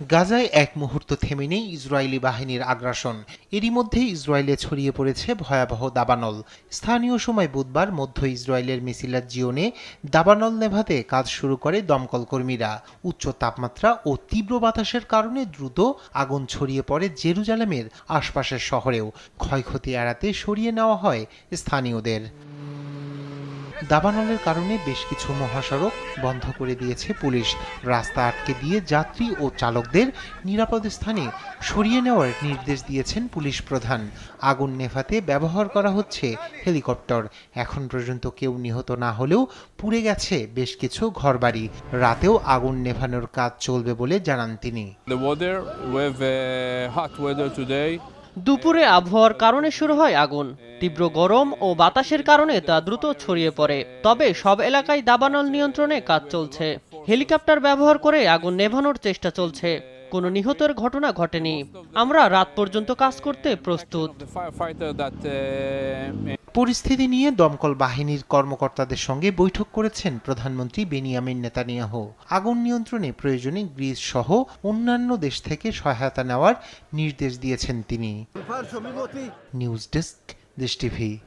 গাজায় এক মুহূর্ত থেমে নেই ইসরায়েলি বাহিনীর আগ্রাসন। এরই মধ্যে ইসরায়েলে ছড়িয়ে পড়েছে ভয়াবহ দাবানল। স্থানীয় সময় বুধবার মধ্য ইসরায়েলের মেসিলাত জিওনে দাবানল নেভাতে কাজ শুরু করে দমকল কর্মীরা। উচ্চ তাপমাত্রা ও তীব্র বাতাসের কারণে দ্রুত আগুন ছড়িয়ে পড়ে জেরুজালেমের আশপাশের শহরেও। ক্ষয়ক্ষতি এড়াতে সরিয়ে নেওয়া হয় স্থানীয়দের। দাবানলের কারণে বেশ কিছু মহাসড়ক বন্ধ করে দিয়েছে পুলিশ। রাস্তা আটকে দিয়ে যাত্রী ও চালকদের নিরাপদ স্থানে সরিয়ে নেওয়ার নির্দেশ দিয়েছেন পুলিশ প্রধান। আগুন নেভাতে ব্যবহার করা হচ্ছে হেলিকপ্টার। এখন পর্যন্ত কেউ নিহত না হলেও পুড়ে গেছে বেশ কিছু ঘরবাড়ি। রাতেও আগুন নেভানোর কাজ চলবে বলে জানান তিনি। দুপুরে আবহাওয়ার কারণে শুরু হয় আগুন। তীব্র গরম ও বাতাসের কারণে তা দ্রুত ছড়িয়ে পড়ে। তবে সব এলাকায় দাবানল নিয়ন্ত্রণে কাজ চলছে। হেলিকপ্টার ব্যবহার করে আগুন নেভানোর চেষ্টা চলছে। কোনো নিহতের ঘটনা ঘটেনি। আমরা রাত পর্যন্ত কাজ করতে প্রস্তুত। পরিস্থিতি নিয়ে দমকল বাহিনীর কর্মকর্তাদের সঙ্গে বৈঠক করেছেন প্রধানমন্ত্রী বেনিয়ামিন নেতানিয়াহু। আগুন নিয়ন্ত্রণে প্রয়োজনে গ্রিস সহ অন্যান্য দেশ থেকে সহায়তা নেওয়ার নির্দেশ দিয়েছেন তিনি। নিউজ ডেস্ক, দেশ টিভি।